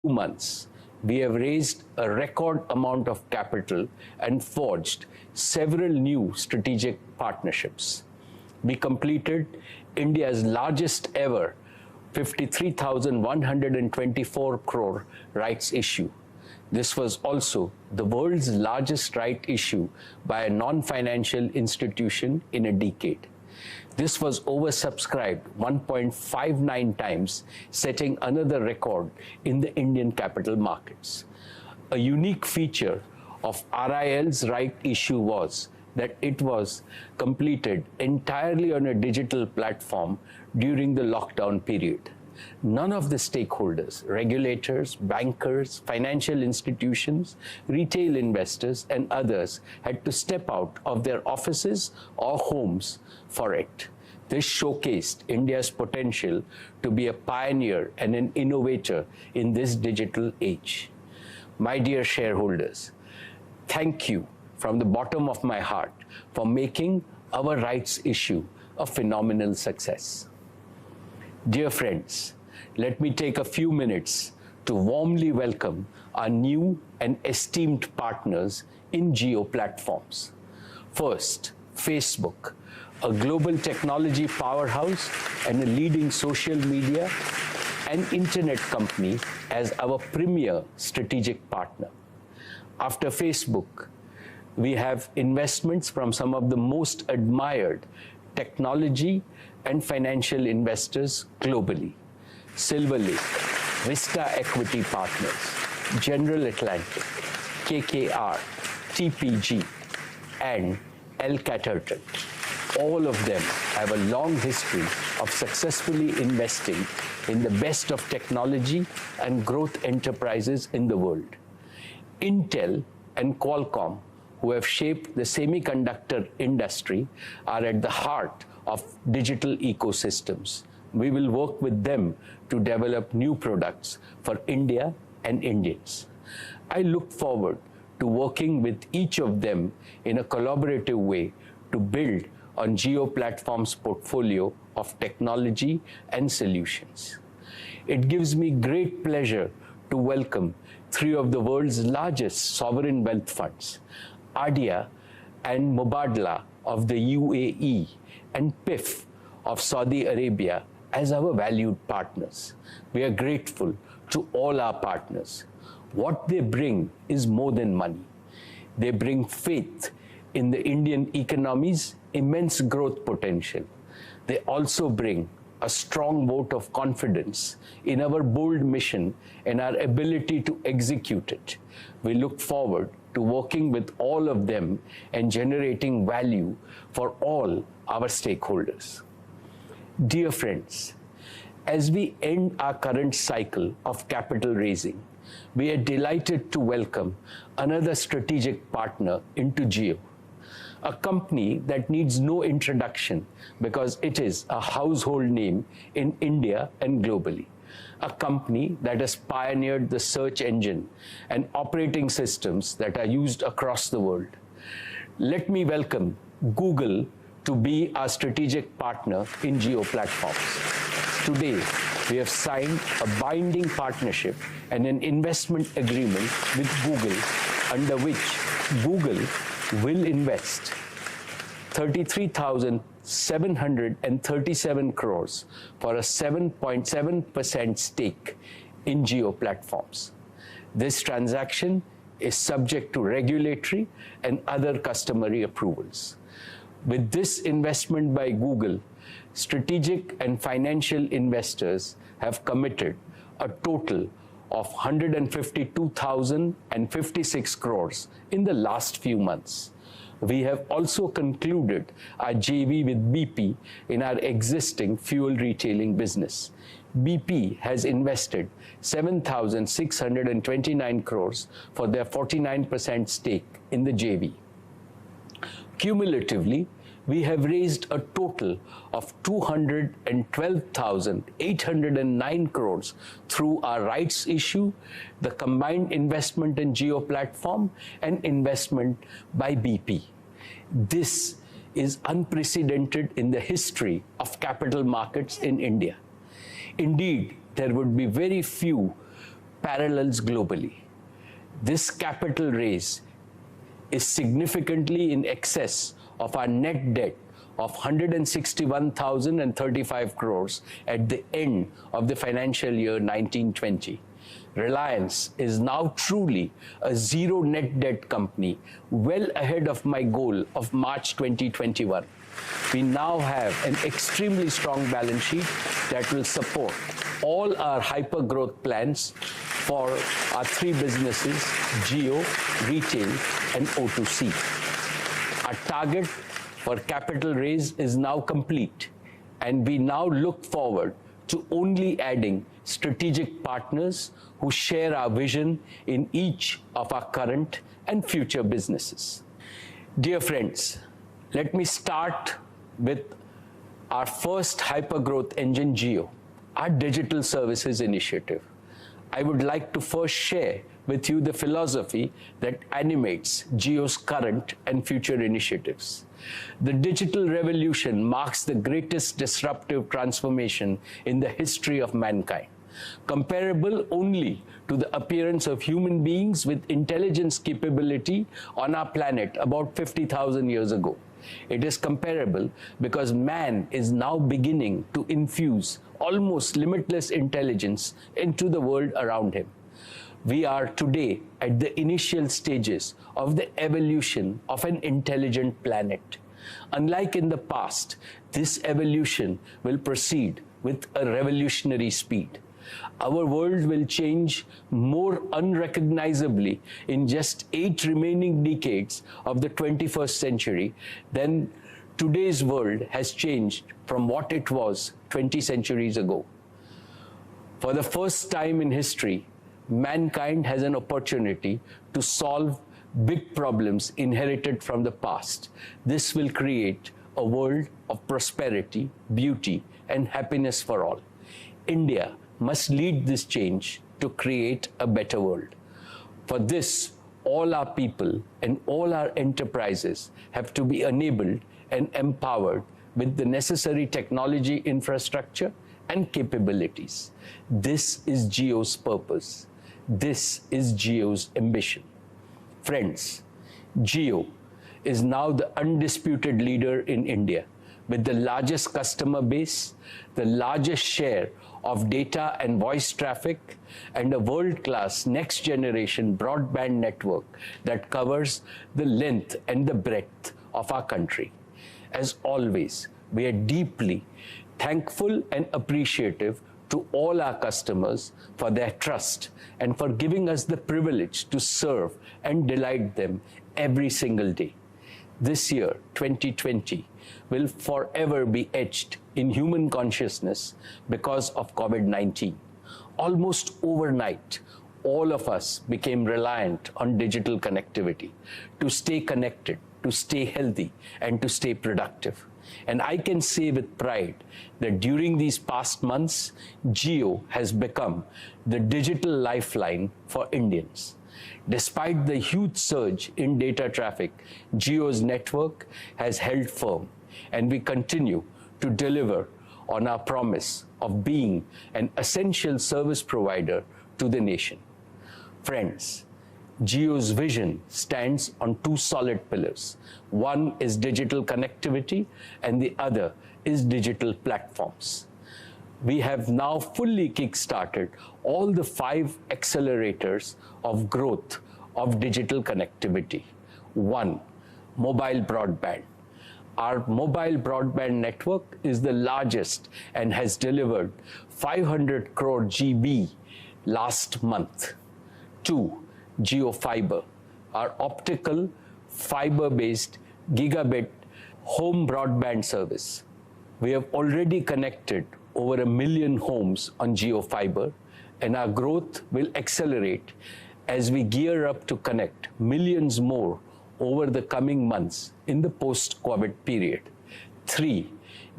months, we have raised a record amount of capital and forged several new strategic partnerships. We completed India's largest ever 53,124 crore rights issue. This was also the world's largest right issue by a non-financial institution in a decade. This was oversubscribed 1.59 times, setting another record in the Indian capital markets. A unique feature of RIL's right issue was that it was completed entirely on a digital platform during the lockdown period. None of the stakeholders, regulators, bankers, financial institutions, retail investors, and others had to step out of their offices or homes for it. This showcased India's potential to be a pioneer and an innovator in this digital age. My dear shareholders, thank you from the bottom of my heart for making our rights issue a phenomenal success. Dear friends, let me take a few minutes to warmly welcome our new and esteemed partners in Jio platforms. First, Facebook, a global technology powerhouse and a leading social media and internet company as our premier strategic partner. After Facebook, we have investments from some of the most admired technology and financial investors globally: Silver Lake, Vista Equity Partners, General Atlantic, KKR, TPG, and El Caterton. All of them have a long history of successfully investing in the best of technology and growth enterprises in the world. Intel and Qualcomm, who have shaped the semiconductor industry, are at the heart of digital ecosystems. We will work with them to develop new products for India and Indians. I look forward to working with each of them in a collaborative way to build on Jio Platforms' portfolio of technology and solutions. It gives me great pleasure to welcome three of the world's largest sovereign wealth funds, ADIA and Mubadala of the UAE, and PIF of Saudi Arabia, as our valued partners. We are grateful to all our partners. What they bring is more than money. They bring faith in the Indian economy's immense growth potential. They also bring a strong vote of confidence in our bold mission and our ability to execute it. We look forward to working with all of them and generating value for all our stakeholders. Dear friends, as we end our current cycle of capital raising, we are delighted to welcome another strategic partner into Jio, a company that needs no introduction because it is a household name in India and globally, a company that has pioneered the search engine and operating systems that are used across the world. Let me welcome Google to be our strategic partner in Jio platforms. Today, we have signed a binding partnership and an investment agreement with Google, under which Google will invest 33,737 crores for a 7.7% stake in Jio platforms. This transaction is subject to regulatory and other customary approvals. With this investment by Google, strategic and financial investors have committed a total of 152,056 crores in the last few months. We have also concluded our JV with BP in our existing fuel retailing business. BP has invested 7,629 crores for their 49% stake in the JV. Cumulatively, we have raised a total of 212,809 crores through our rights issue, the combined investment in Jio platform, and investment by BP. This is unprecedented in the history of capital markets in India. Indeed, there would be very few parallels globally. This capital raise is significantly in excess of our net debt of 161,035 crores at the end of the financial year 1920. Reliance is now truly a zero net debt company, well ahead of my goal of March 2021. We now have an extremely strong balance sheet that will support all our hyper-growth plans for our three businesses, Jio, Retail, and O2C. Our target for capital raise is now complete, and we now look forward to only adding strategic partners who share our vision in each of our current and future businesses. Dear friends, let me start with our first hyper-growth engine, Jio, our digital services initiative. I would like to first share with you the philosophy that animates Jio's current and future initiatives. The digital revolution marks the greatest disruptive transformation in the history of mankind, comparable only to the appearance of human beings with intelligence capability on our planet about 50,000 years ago. It is comparable because man is now beginning to infuse almost limitless intelligence into the world around him. We are today at the initial stages of the evolution of an intelligent planet. Unlike in the past, this evolution will proceed with a revolutionary speed. Our world will change more unrecognizably in just 8 remaining decades of the 21st century than today's world has changed from what it was 20 centuries ago. For the first time in history, mankind has an opportunity to solve big problems inherited from the past. This will create a world of prosperity, beauty, and happiness for all. India must lead this change to create a better world. For this, all our people and all our enterprises have to be enabled and empowered with the necessary technology infrastructure and capabilities. This is Jio's purpose. This is Jio's ambition. Friends, Jio is now the undisputed leader in India with the largest customer base, the largest share of data and voice traffic, and a world-class next-generation broadband network that covers the length and the breadth of our country. As always, we are deeply thankful and appreciative to all our customers for their trust and for giving us the privilege to serve and delight them every single day. This year, 2020, will forever be etched in human consciousness because of COVID-19. Almost overnight, all of us became reliant on digital connectivity to stay connected, to stay healthy, and to stay productive. And I can say with pride that during these past months, Jio has become the digital lifeline for Indians. Despite the huge surge in data traffic, Jio's network has held firm, and we continue to deliver on our promise of being an essential service provider to the nation. Friends, Jio's vision stands on 2 solid pillars. One is digital connectivity, and the other is digital platforms. We have now fully kick-started all the 5 accelerators of growth of digital connectivity. 1, mobile broadband. Our mobile broadband network is the largest and has delivered 500 crore GB last month. 2, Jio Fiber, our optical fiber-based gigabit home broadband service. We have already connected over 1 million homes on Jio Fiber, and our growth will accelerate as we gear up to connect millions more over the coming months in the post-COVID period. 3,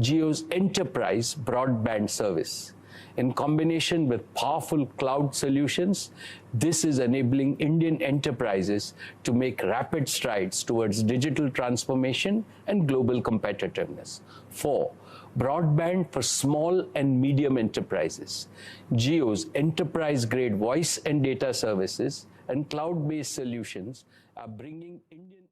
Jio's enterprise broadband service. In combination with powerful cloud solutions, this is enabling Indian enterprises to make rapid strides towards digital transformation and global competitiveness. 4, broadband for small and medium enterprises, Jio's enterprise-grade voice and data services, and cloud-based solutions are bringing Indian